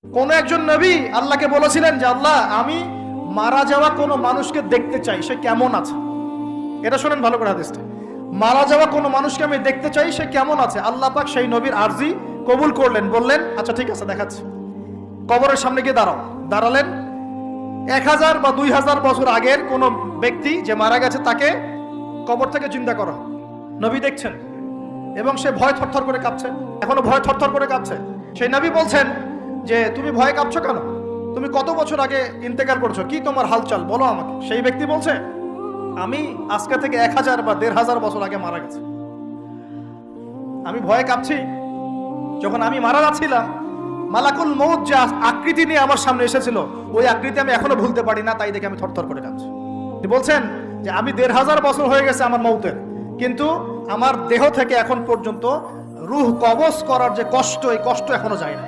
কোন একজন নবী আল্লাহকে বলেছিলেন যে আল্লাহ আমি মারা যাওয়া কোনো মানুষকে দেখতে চাই, সে কেমন আছে। এটা শোনেন ভালো করে হাদিসটা, মারা যাওয়া কোনো মানুষকে আমি দেখতে চাই, সে কেমন আছে। আল্লাহ পাক সেই নবীর আরজি কবুল করলেন, বললেন আচ্ছা ঠিক আছে দেখাচ্ছি। কবরের সামনে গিয়ে দাঁড়ালেন। 1000 বা 2000 বছর আগের কোন ব্যক্তি যে মারা গেছে তাকে কবর থেকে চিন্তা করো, নবী দেখছেন এবং সে ভয় থরথর করে কাঁপছে, এখনো ভয় থরথর করে কাঁপছে। সেই নবী বলছেন যে তুমি ভয় কাঁপছো কেন, তুমি কত বছর আগে ইন্তেকাল করছো, কি তোমার হালচাল বলো আমাকে। সেই ব্যক্তি বলছে আমি আজকে থেকে 1000 বা 1500 বছর আগে মারা গেছে, আমি ভয়ে কাঁপছি। যখন আমি মারা যাচ্ছিলাম মালাকুল মউত যে আকৃতি নিয়ে আমার সামনে এসেছিল, ওই আকৃতি আমি এখনো ভুলতে পারি না, তাই দেখে আমি থরথর করে কাঁপছি। তিনি বলছেন যে আমি 1500 বছর হয়ে গেছে আমার মউতের, কিন্তু আমার দেহ থেকে এখন পর্যন্ত রূহ কবজ করার যে কষ্ট, এই কষ্ট এখনো যায় না।